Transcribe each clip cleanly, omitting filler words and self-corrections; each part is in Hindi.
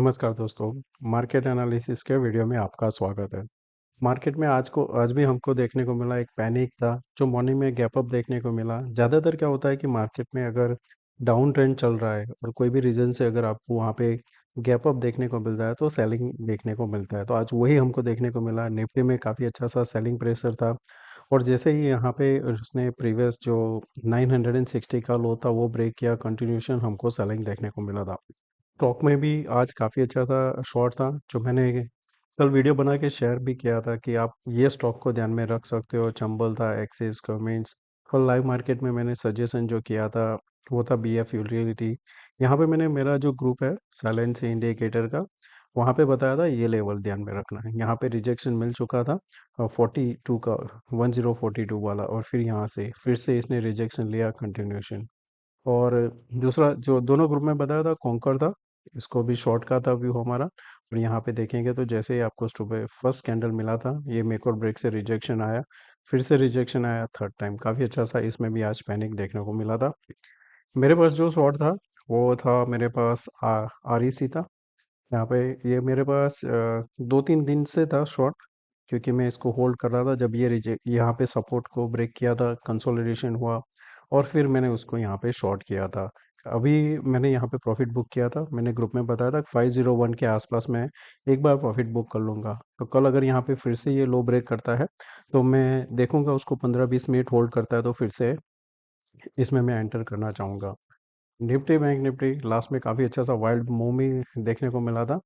नमस्कार दोस्तों, मार्केट एनालिसिस के वीडियो में आपका स्वागत है। मार्केट में आज भी हमको देखने को मिला एक पैनिक था, जो मॉर्निंग में गैप अप देखने को मिला। ज़्यादातर क्या होता है कि मार्केट में अगर डाउन ट्रेंड चल रहा है और कोई भी रीज़न से अगर आपको वहाँ पे गैप अप देखने को मिलता है, तो सेलिंग देखने को मिलता है। तो आज वही हमको देखने को मिला। निफ्टी में काफ़ी अच्छा-सा सेलिंग प्रेशर था और जैसे ही यहाँ पे उसने प्रीवियस जो 960 का लो था, वो ब्रेक किया, कंटिन्यूएशन हमको सेलिंग देखने को मिला था। स्टॉक में भी आज काफ़ी अच्छा था शॉर्ट था जो मैंने कल वीडियो बना के शेयर भी किया था कि आप ये स्टॉक को ध्यान में रख सकते हो। चंबल था, एक्सिस, कमिंस। कल लाइव मार्केट में मैंने सजेशन जो किया था वो था बीएफ यूटिलिटी। यहाँ पे मैंने मेरा जो ग्रुप है साइलेंस इंडिकेटर का, वहाँ पे बताया था ये लेवल ध्यान में रखना है। यहाँ पे रिजेक्शन मिल चुका था 42 का, 1042 वाला, और फिर यहाँ से फिर से इसने रिजेक्शन लिया, कंटिन्यूशन। और दूसरा जो दोनों ग्रुप में बताया था कॉन्कर था, इसको भी शॉर्ट का था व्यू हमारा। और यहाँ पे देखेंगे तो जैसे ही आपको सुबह फर्स्ट कैंडल मिला था, ये मेक और ब्रेक से रिजेक्शन आया, फिर से रिजेक्शन आया थर्ड टाइम, काफ़ी अच्छा सा इसमें भी आज पैनिक देखने को मिला था। मेरे पास जो शॉर्ट था वो था, मेरे पास आर ई सी था। यहाँ पे ये मेरे पास 2-3 दिन से था शॉर्ट, क्योंकि मैं इसको होल्ड कर रहा था। जब ये रिजेक्ट यहाँ पे सपोर्ट को ब्रेक किया था, कंसोलिडेशन हुआ, और फिर मैंने उसको यहाँ पे शॉर्ट किया था। अभी मैंने यहाँ पे प्रॉफिट बुक किया था, मैंने ग्रुप में बताया था 501 के आसपास मैं एक बार प्रॉफिट बुक कर लूँगा। तो कल अगर यहाँ पे फिर से ये लो ब्रेक करता है तो मैं देखूँगा, उसको 15-20 मिनट होल्ड करता है तो फिर से इसमें मैं एंटर करना चाहूँगा। निफ्टी, बैंक निफ्टी लास्ट में काफ़ी अच्छा सा वाइल्ड मूव भी देखने को मिला था।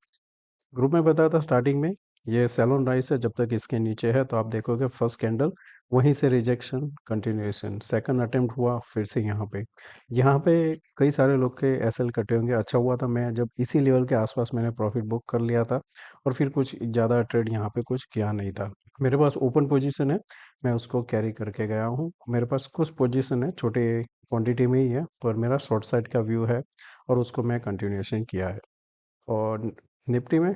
ग्रुप में बताया था स्टार्टिंग में ये सेलोन राइस है, जब तक इसके नीचे है तो आप देखोगे फर्स्ट कैंडल वहीं से रिजेक्शन, कंटिन्यूएशन, सेकंड अटेम्प्ट हुआ, फिर से यहाँ पे कई सारे लोग के एसएल कटे होंगे। अच्छा हुआ था मैं जब इसी लेवल के आसपास मैंने प्रॉफिट बुक कर लिया था, और फिर कुछ ज़्यादा ट्रेड यहाँ पे कुछ किया नहीं था। मेरे पास ओपन पोजीशन है, मैं उसको कैरी करके गया हूँ। मेरे पास कुछ पोजीशन है, छोटे क्वांटिटी में ही है, पर मेरा शॉर्ट साइड का व्यू है और उसको मैं कंटिन्यूएशन किया है। और निफ्टी में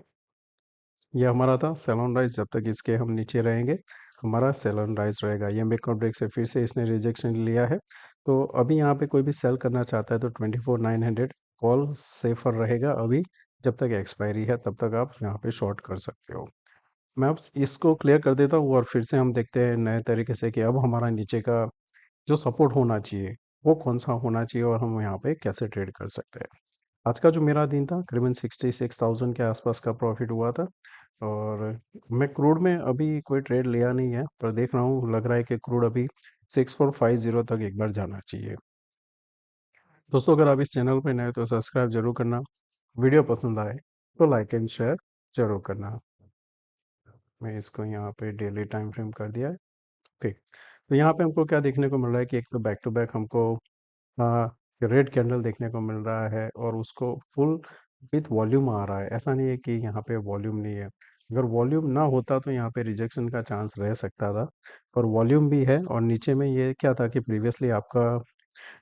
ये हमारा था सेलोन राइज, जब तक इसके हम नीचे रहेंगे हमारा सेलोन राइज रहेगा। ये मेक और ब्रेक से फिर से इसने रिजेक्शन लिया है, तो अभी यहाँ पे कोई भी सेल करना चाहता है तो 24,900 कॉल सेफर रहेगा अभी। जब तक एक्सपायरी है तब तक आप यहाँ पे शॉर्ट कर सकते हो। मैं अब इसको क्लियर कर देता हूँ और फिर से हम देखते हैं नए तरीके से कि अब हमारा नीचे का जो सपोर्ट होना चाहिए वो कौन सा होना चाहिए और हम यहाँ पे कैसे ट्रेड कर सकते हैं। आज का जो मेरा दिन था करीबन 66,000 के आसपास का प्रॉफिट हुआ था। और मैं क्रूड में अभी कोई ट्रेड लिया नहीं है, पर देख रहा हूँ, लग रहा है कि क्रूड अभी 6450 तक एक बार जाना चाहिए। दोस्तों, अगर आप इस चैनल पर नए हो तो सब्सक्राइब जरूर करना। वीडियो पसंद आए तो लाइक एंड शेयर जरूर करना। मैं इसको यहाँ पे डेली टाइम फ्रेम कर दिया है। ओके, तो यहाँ पे हमको क्या देखने को मिल रहा है कि एक तो बैक टू बैक हमको रेड कैंडल देखने को मिल रहा है और उसको फुल विथ वॉल्यूम आ रहा है। ऐसा नहीं है कि यहाँ पे वॉल्यूम नहीं है। अगर वॉल्यूम ना होता तो यहाँ पे रिजेक्शन का चांस रह सकता था, पर वॉल्यूम भी है। और नीचे में ये क्या था कि प्रीवियसली आपका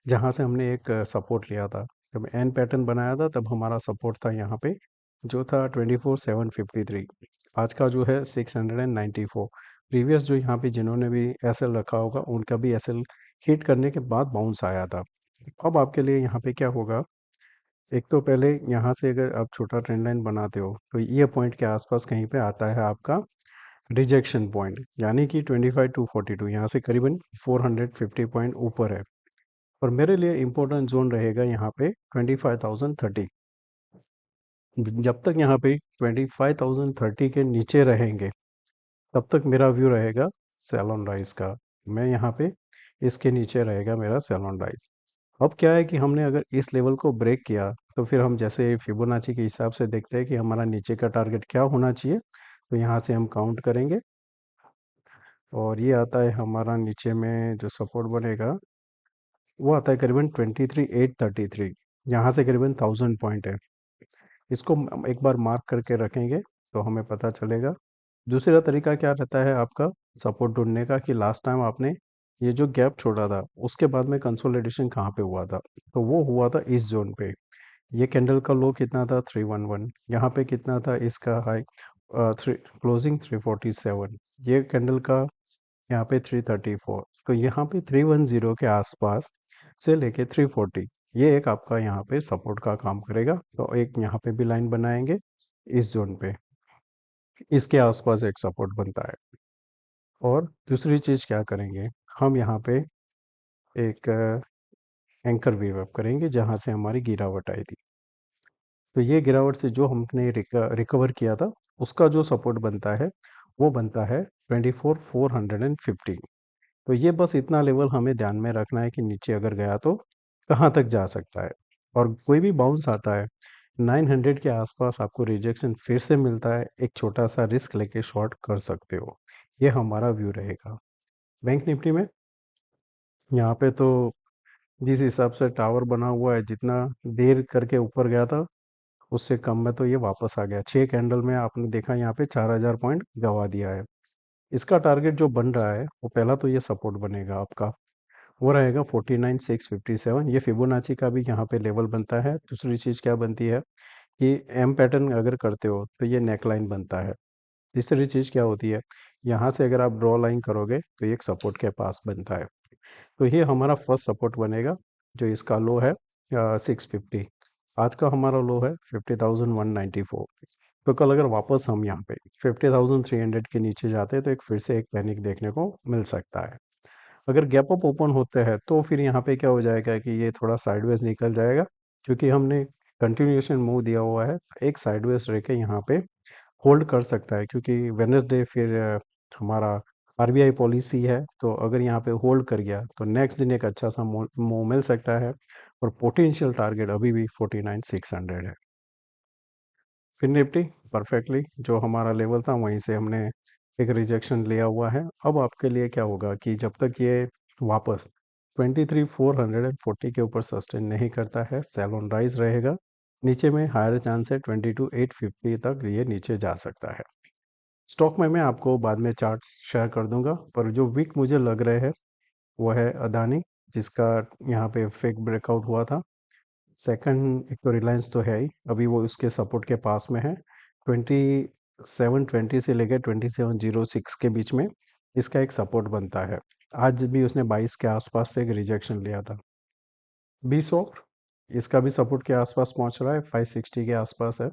जहाँ से हमने एक सपोर्ट लिया था, जब एन पैटर्न बनाया था तब हमारा सपोर्ट था यहाँ पे, जो था 24,753। आज का जो है 694। प्रीवियस जो यहाँ पे जिन्होंने भी एसएल रखा होगा उनका भी एसएल हिट करने के बाद बाउंस आया था। अब आपके लिए यहाँ पे क्या होगा, एक तो पहले यहाँ से अगर आप छोटा ट्रेंड लाइन बनाते हो तो ये पॉइंट के आसपास कहीं पे आता है आपका रिजेक्शन पॉइंट, यानी कि 25,242, यहाँ से करीबन 450 पॉइंट ऊपर है। और मेरे लिए इम्पोर्टेंट जोन रहेगा यहाँ पे 25,030। जब तक यहाँ पे 25,030 के नीचे रहेंगे तब तक मेरा व्यू रहेगा सेल राइज का। मैं यहाँ पे इसके नीचे रहेगा मेरा सेल राइज। अब क्या है कि हमने अगर इस लेवल को ब्रेक किया तो फिर हम जैसे फिबोनाची के हिसाब से देखते हैं कि हमारा नीचे का टारगेट क्या होना चाहिए। तो यहाँ से हम काउंट करेंगे और ये आता है हमारा नीचे में जो सपोर्ट बनेगा, वो आता है करीबन 23,833। यहाँ से करीबन 1000 पॉइंट है। इसको हम एक बार मार्क करके रखेंगे तो हमें पता चलेगा। दूसरा तरीका क्या रहता है आपका सपोर्ट ढूंढने का, कि लास्ट टाइम आपने ये जो गैप छोड़ा था उसके बाद में कंसोलिडेशन कहाँ पे हुआ था, तो वो हुआ था इस जोन पे। ये कैंडल का लो कितना था 311, यहाँ पे कितना था इसका हाई, थ्री क्लोजिंग 347, ये कैंडल का यहाँ पे 334। तो यहाँ पे 310 के आसपास से लेके 340, ये एक आपका यहाँ पे सपोर्ट का काम करेगा। तो एक यहाँ पे भी लाइन बनाएंगे इस जोन पे, इसके आसपास एक सपोर्ट बनता है। और दूसरी चीज़ क्या करेंगे, हम यहाँ पे एक एंकर वेव अप करेंगे जहाँ से हमारी गिरावट आई थी। तो ये गिरावट से जो हमने रिकवर किया था, उसका जो सपोर्ट बनता है वो बनता है 24,415। तो ये बस इतना लेवल हमें ध्यान में रखना है कि नीचे अगर गया तो कहाँ तक जा सकता है। और कोई भी बाउंस आता है 900 के आसपास, आपको रिजेक्शन फिर से मिलता है, एक छोटा सा रिस्क लेके शॉर्ट कर सकते हो। ये हमारा व्यू रहेगा। बैंक निफ्टी में यहाँ पे तो जिस हिसाब से टावर बना हुआ है, जितना देर करके ऊपर गया था उससे कम में तो ये वापस आ गया। 6 कैंडल में आपने देखा यहाँ पे 4,000 पॉइंट गवा दिया है। इसका टारगेट जो बन रहा है वो पहला तो ये सपोर्ट बनेगा आपका, वो रहेगा 49,657। ये फिबोनाची का भी यहाँ पे लेवल बनता है। दूसरी चीज़ क्या बनती है कि एम पैटर्न अगर करते हो तो ये नेक लाइन बनता है। तीसरी चीज़ क्या होती है, यहाँ से अगर आप ड्रॉ लाइन करोगे तो ये एक सपोर्ट के पास बनता है। तो ये हमारा फर्स्ट सपोर्ट बनेगा, जो इसका लो है 650। आज का हमारा लो है 50,194। तो कल अगर वापस हम यहाँ पे 50,300 के नीचे जाते हैं तो एक फिर से एक पैनिक देखने को मिल सकता है। अगर गैप अप ओपन होते हैं तो फिर यहाँ पे क्या हो जाएगा कि ये थोड़ा साइडवेज निकल जाएगा, क्योंकि हमने कंटिन्यूएशन मूव दिया हुआ है। एक साइडवेज रह के यहाँ पे होल्ड कर सकता है, क्योंकि वेडनेसडे फिर हमारा आरबीआई पॉलिसी है। तो अगर यहाँ पे होल्ड कर गया तो नेक्स्ट दिन एक अच्छा सा मूव मिल सकता है। और पोटेंशियल टारगेट अभी भी 49,600 है। फिर निफ्टी परफेक्टली जो हमारा लेवल था वहीं से हमने एक रिजेक्शन लिया हुआ है। अब आपके लिए क्या होगा कि जब तक ये वापस 23,440 के ऊपर सस्टेन नहीं करता है, सेल ऑन राइज रहेगा। नीचे में हायर चांस है 22,850 तक ये नीचे जा सकता है। स्टॉक में मैं आपको बाद में चार्ट्स शेयर कर दूंगा, पर जो वीक मुझे लग रहे हैं वो है अदानी, जिसका यहाँ पे फेक ब्रेकआउट हुआ था। सेकंड एक तो रिलायंस तो है ही, अभी वो उसके सपोर्ट के पास में है 2720 से लेकर 2706 के बीच में इसका एक सपोर्ट बनता है। आज भी उसने 22 के आसपास से एक रिजेक्शन लिया था। बी सॉफ्ट इसका भी सपोर्ट के आसपास पहुंच रहा है, 560 के आसपास है।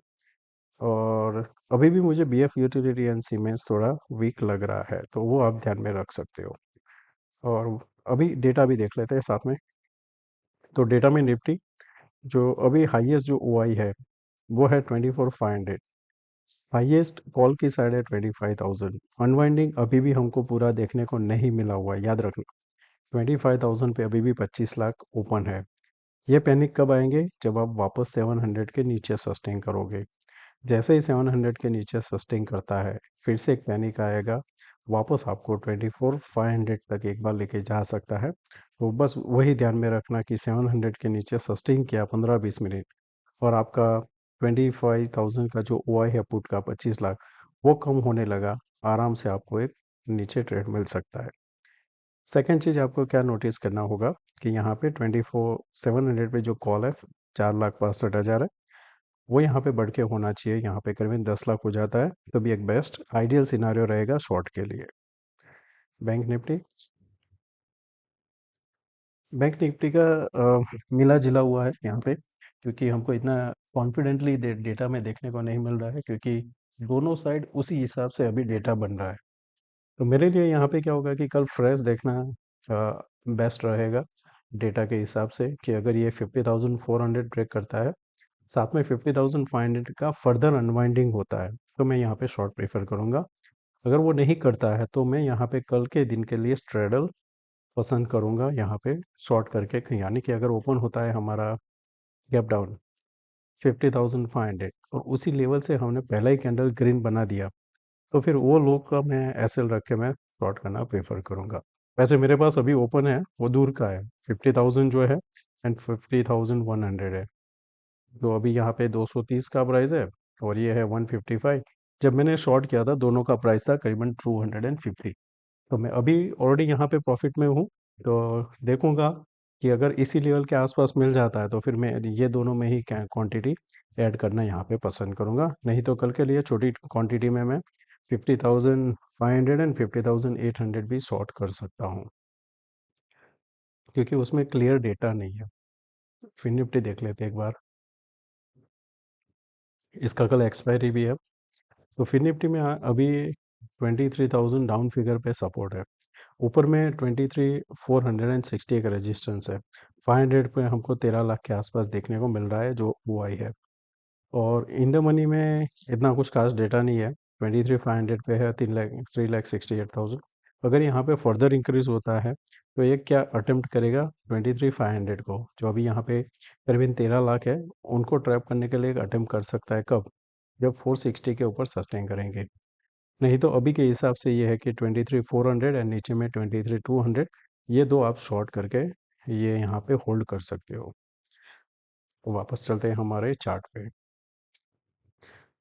और अभी भी मुझे B F utility and cements थोड़ा वीक लग रहा है, तो वो आप ध्यान में रख सकते हो। और अभी डेटा भी देख लेते हैं साथ में। तो डेटा में निफ्टी जो अभी हाईएस्ट जो ओ आई है वो है 24,500। हाईएस्ट कॉल की साइड है 25,000। अनवाइंडिंग अभी भी हमको पूरा देखने को नहीं मिला हुआ है, याद रखना। 25,000 पे अभी भी 25 लाख ओपन है। ये पैनिक कब आएंगे, जब आप वापस 700 के नीचे सस्टेन करोगे। जैसे ही 700 के नीचे सस्टेन करता है फिर से एक पैनिक आएगा, वापस आपको 24,500 तक एक बार लेके जा सकता है। तो बस वही ध्यान में रखना कि 700 के नीचे सस्टेन किया 15-20 मिनट, और आपका 25,000 का जो ओ आई है पुट का 25 लाख, वो कम होने लगा, आराम से आपको एक नीचे ट्रेड मिल सकता है। सेकेंड चीज़ आपको क्या नोटिस करना होगा कि यहाँ पे 24,700 पे जो कॉल है 4,62,000 है, वो यहाँ पे बढ़ के होना चाहिए। यहाँ पे करीबन 10 लाख हो जाता है तो भी एक बेस्ट आइडियल सिनारियो रहेगा शॉर्ट के लिए। बैंक निफ्टी, बैंक निफ्टी का मिला जिला हुआ है यहाँ पे, क्योंकि हमको इतना कॉन्फिडेंटली डेटा में देखने को नहीं मिल रहा है, क्योंकि दोनों साइड उसी हिसाब से अभी डेटा बन रहा है। तो मेरे लिए यहाँ पे क्या होगा कि कल फ्रेश देखना बेस्ट रहेगा डेटा के हिसाब से, कि अगर ये 50,400 ब्रेक करता है, साथ में 50,500 का फर्दर अनवाइंडिंग होता है, तो मैं यहाँ पे शॉर्ट प्रेफर करूँगा। अगर वो नहीं करता है तो मैं यहाँ पे कल के दिन के लिए स्ट्रेडल पसंद करूँगा, यहाँ पे शॉर्ट करके कहीं, यानी कि अगर ओपन होता है हमारा गैप डाउन 50,500 और उसी लेवल से हमने पहला ही कैंडल ग्रीन बना दिया, तो फिर वो लोग का मैं एसएल रख के मैं शॉर्ट करना प्रेफर करूँगा। वैसे मेरे पास अभी ओपन है वो दूर का है 50,000 जो है एंड 50,100 है। तो अभी यहाँ पे 230 का प्राइस है और ये है 155। जब मैंने शॉर्ट किया था दोनों का प्राइस था करीबन 250। तो मैं अभी ऑलरेडी यहाँ पे प्रॉफिट में हूँ। तो देखूंगा कि अगर इसी लेवल के आसपास मिल जाता है तो फिर मैं ये दोनों में ही क्वांटिटी ऐड करना यहाँ पे पसंद करूँगा। नहीं तो कल के लिए छोटी क्वांटिटी में मैं 50,500 एंड 50,800 भी शॉर्ट कर सकता हूँ, क्योंकि उसमें क्लियर डेटा नहीं है। फिर निफ्टी देख लेते हैं एक बार। इसका कल एक्सपायरी भी है। तो फिर निफ्टी में अभी 23,000 डाउन फिगर पे सपोर्ट है। ऊपर में 23,460 एक रेजिस्टेंस है। 500 पे हमको 13 लाख के आसपास देखने को मिल रहा है जो वो आई है। और इन द मनी में इतना कुछ खास डेटा नहीं है। 23,500 पे है 3,68,000। अगर यहाँ पे फर्दर इंक्रीज होता है तो ये क्या अटेम्प्ट करेगा 23,500 को, जो अभी यहाँ पे करीबन 13 लाख है, उनको ट्रैप करने के लिए एक अटेम्प्ट कर सकता है। कब? जब 460 के ऊपर सस्टेन करेंगे। नहीं तो अभी के हिसाब से ये है कि 23,400 एंड नीचे में 23,200, ये दो आप शॉर्ट करके ये यहाँ पे होल्ड कर सकते हो। तो वापस चलते हैं हमारे चार्ट पे।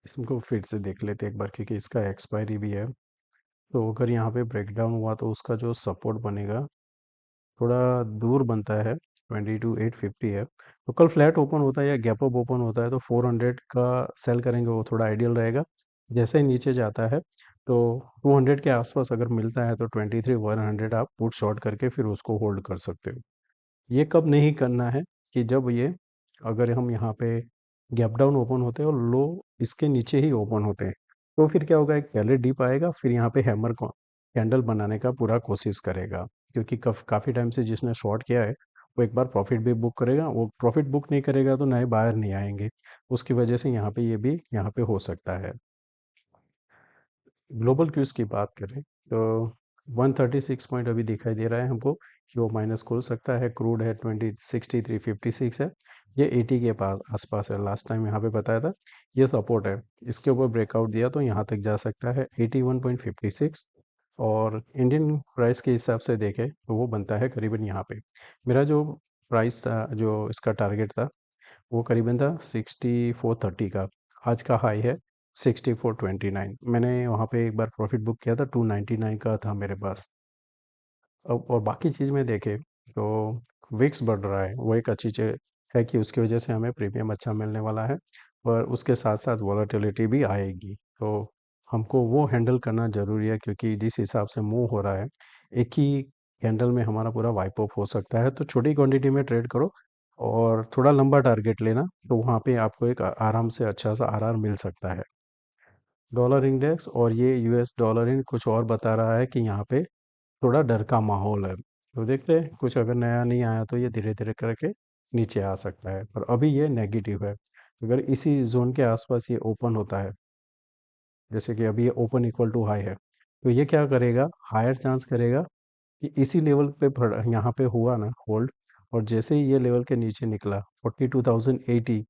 इसको फिर से देख लेते हैं एक बार, क्योंकि इसका एक्सपायरी भी है। तो अगर यहाँ पे ब्रेकडाउन हुआ तो उसका जो सपोर्ट बनेगा थोड़ा दूर बनता है, 22,850 है। तो कल फ्लैट ओपन होता है या गैप अप ओपन होता है तो 400 का सेल करेंगे, वो थोड़ा आइडियल रहेगा। जैसे ही नीचे जाता है तो 200 के आसपास अगर मिलता है तो 23,100 आप पुट शॉर्ट करके फिर उसको होल्ड कर सकते हो। ये कब नहीं करना है कि जब ये, अगर हम यहाँ पे गैप डाउन ओपन होते हैं और लो इसके नीचे ही ओपन होते हैं, तो फिर क्या होगा, एक पहले डिप आएगा, फिर यहाँ पे हैमर कैंडल बनाने का पूरा कोशिश करेगा। क्योंकि काफ़ी टाइम से जिसने शॉर्ट किया है वो एक बार प्रॉफिट भी बुक करेगा। वो प्रॉफिट बुक नहीं करेगा तो नए बायर नहीं आएंगे। उसकी वजह से यहाँ पे ये भी यहाँ पे हो सकता है। ग्लोबल क्यूज की बात करें तो 136 पॉइंट अभी दिखाई दे रहा है हमको कि वो माइनस खुल सकता है। क्रूड है 206356 है। ये 80 के पास आसपास है, लास्ट टाइम यहाँ पे बताया था। ये सपोर्ट है, इसके ऊपर ब्रेकआउट दिया तो यहाँ तक जा सकता है 81.56। और इंडियन प्राइस के हिसाब से देखें तो वो बनता है करीबन यहाँ पे। मेरा जो प्राइस था, जो इसका टारगेट था, वो करीबन था 6430 का। आज का हाई है 6429। मैंने वहाँ पे एक बार प्रॉफिट बुक किया था, 299 का था मेरे पास। अब और बाकी चीज़ में देखें तो विक्स बढ़ रहा है, वो एक अच्छी चीज़ है कि उसकी वजह से हमें प्रीमियम अच्छा मिलने वाला है। पर उसके साथ साथ वॉलेटिलिटी भी आएगी, तो हमको वो हैंडल करना ज़रूरी है। क्योंकि जिस हिसाब से मूव हो रहा है, एक ही कैंडल में हमारा पूरा वाइप ऑफ हो सकता है। तो छोटी क्वांटिटी में ट्रेड करो और थोड़ा लंबा टारगेट लेना, तो वहाँ पे आपको एक आराम से अच्छा सा आरआर मिल सकता है। डॉलर इंडेक्स और ये यूएस डॉलर इंड कुछ और बता रहा है कि यहाँ पे थोड़ा डर का माहौल है। तो देखते हैं, कुछ अगर नया नहीं आया तो ये धीरे धीरे करके नीचे आ सकता है, पर अभी ये नेगेटिव है। अगर इसी जोन के आसपास ये ओपन होता है, जैसे कि अभी ये ओपन इक्वल टू हाई है, तो ये क्या करेगा, हायर चांस करेगा कि इसी लेवल पे यहाँ पे हुआ ना होल्ड, और जैसे ही ये लेवल के नीचे निकला 42,080,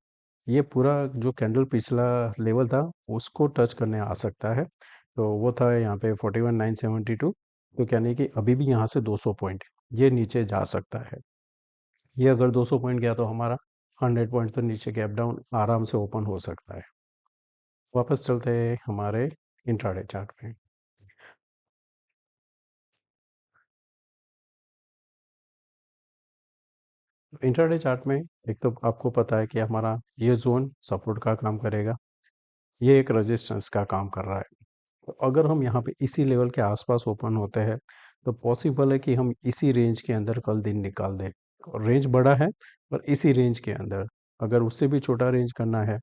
ये पूरा जो कैंडल पिछला लेवल था उसको टच करने आ सकता है। तो वो था यहाँ पे 41,972। तो कहने कि अभी भी यहाँ से 200 पॉइंट ये नीचे जा सकता है। ये अगर 200 पॉइंट गया तो हमारा 100 पॉइंट तो नीचे गैप डाउन आराम से ओपन हो सकता है। वापस चलते हैं हमारे इंट्राडे चार्ट पे। इंट्राडे चार्ट में एक तो आपको पता है कि हमारा ये जोन सपोर्ट का काम करेगा, ये एक रेजिस्टेंस का काम कर रहा है। तो अगर हम यहाँ पे इसी लेवल के आसपास ओपन होते हैं तो पॉसिबल है कि हम इसी रेंज के अंदर कल दिन निकाल दें। और रेंज बड़ा है, पर इसी रेंज के अंदर, अगर उससे भी छोटा रेंज करना है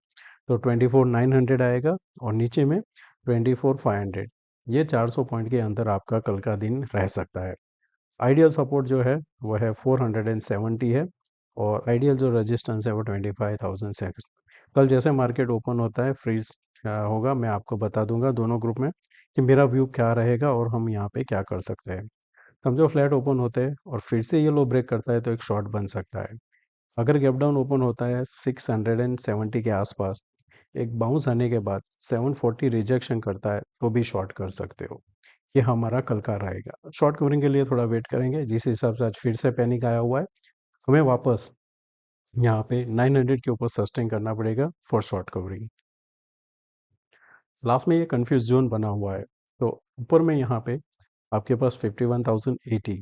तो 24,900 आएगा और नीचे में 24,500। ये 400 पॉइंट के अंदर आपका कल का दिन रह सकता है। आइडियल सपोर्ट जो है वो है 470 है, और आइडियल जो रेजिस्टेंस है वो 25,006। कल जैसे मार्केट ओपन होता है फ्रीज होगा, मैं आपको बता दूंगा दोनों ग्रुप में कि मेरा व्यू क्या रहेगा और हम यहाँ पे क्या कर सकते हैं। समझो फ्लैट ओपन होते हैं और फिर से ये लो ब्रेक करता है तो एक शॉर्ट बन सकता है। अगर गैप डाउन ओपन होता है 670 के आसपास, एक बाउंस आने के बाद 740 रिजेक्शन करता है तो भी शॉर्ट कर सकते हो। ये हमारा कल का रहेगा। शॉर्ट कवरिंग के लिए थोड़ा वेट करेंगे, जिस हिसाब से आज फिर से पैनिक आया हुआ है, हमें वापस यहाँ पे 900 के ऊपर सस्टेन करना पड़ेगा फॉर शॉर्ट कवरिंग। लास्ट में ये कंफ्यूज जोन बना हुआ है, तो ऊपर में यहाँ पे आपके पास 51,080,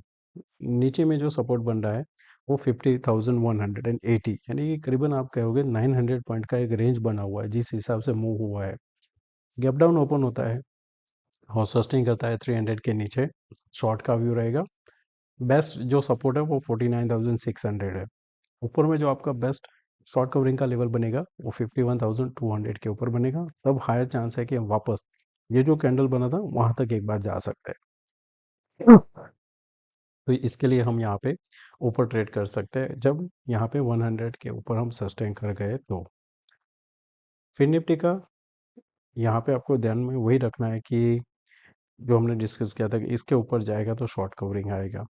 नीचे में जो सपोर्ट बन रहा है वो 50,180, यानी कि करीबन आप कहोगे 900 पॉइंट का एक रेंज बना हुआ है जिस हिसाब से मूव हुआ है। गैप डाउन ओपन होता है और सस्टेन करता है 300 के नीचे, शॉर्ट का व्यू रहेगा। बेस्ट जो सपोर्ट है वो 49,600 है। ऊपर में जो आपका बेस्ट शॉर्ट कवरिंग का लेवल बनेगा वो 51,200 के ऊपर बनेगा, तब हायर चांस है कि हम वापस ये जो कैंडल बना था वहां तक एक बार जा सकते हैं। तो इसके लिए हम यहाँ पे ऊपर ट्रेड कर सकते हैं जब यहाँ पे 100 के ऊपर हम सस्टेन कर गए तो। फिर निफ्टी का यहाँ पे आपको ध्यान में वही रखना है कि जो हमने डिस्कस किया था कि इसके ऊपर जाएगा तो शॉर्ट कवरिंग आएगा।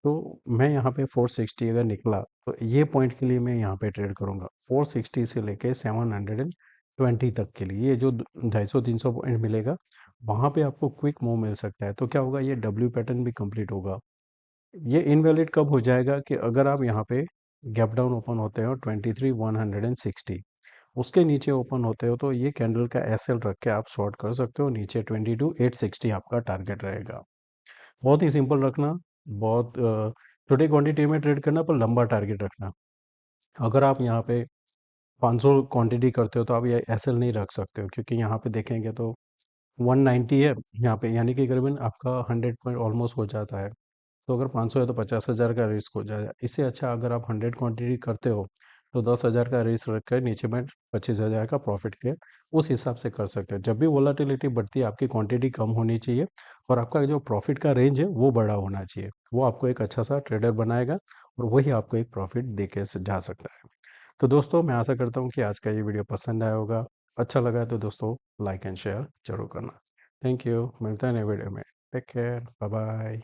तो मैं यहाँ पे 460 अगर निकला तो ये पॉइंट के लिए मैं यहाँ पे ट्रेड करूँगा 460 से लेके 720 तक के लिए। ये जो 250-300 पॉइंट मिलेगा वहाँ पे आपको क्विक मूव मिल सकता है। तो क्या होगा, ये डब्ल्यू पैटर्न भी कंप्लीट होगा। ये इनवैलिड कब हो जाएगा कि अगर आप यहाँ पे गैप डाउन ओपन होते हो 23,160, उसके नीचे ओपन होते हो तो ये कैंडल का एसएल रख के आप शॉर्ट कर सकते हो। नीचे 22,860 आपका टारगेट रहेगा। बहुत ही सिंपल रखना, बहुत छोटी क्वांटिटी में ट्रेड करना पर लंबा टारगेट रखना। अगर आप यहाँ पे 500 क्वांटिटी करते हो तो आप ये एसएल नहीं रख सकते हो, क्योंकि यहाँ पे देखेंगे तो 190 है यहाँ पे, यानी कि करीबन आपका 100 पॉइंट ऑलमोस्ट हो जाता है। तो अगर 500 है तो 50,000 का रिस्क हो जाएगा। इससे अच्छा अगर आप 100 क्वांटिटी करते हो तो 10,000 का रिस्क रख कर नीचे में 25,000 का प्रॉफिट के उस हिसाब से कर सकते हैं। जब भी वोलाटिलिटी बढ़ती है आपकी क्वांटिटी कम होनी चाहिए और आपका जो प्रॉफिट का रेंज है वो बड़ा होना चाहिए। वो आपको एक अच्छा सा ट्रेडर बनाएगा और वही आपको एक प्रॉफिट दे के जा सकता है। तो दोस्तों मैं आशा करता हूँ कि आज का ये वीडियो पसंद आया होगा। अच्छा लगा है तो दोस्तों लाइक एंड शेयर जरूर करना। थैंक यू, मिलते हैं नए वीडियो में। Take care, bye bye.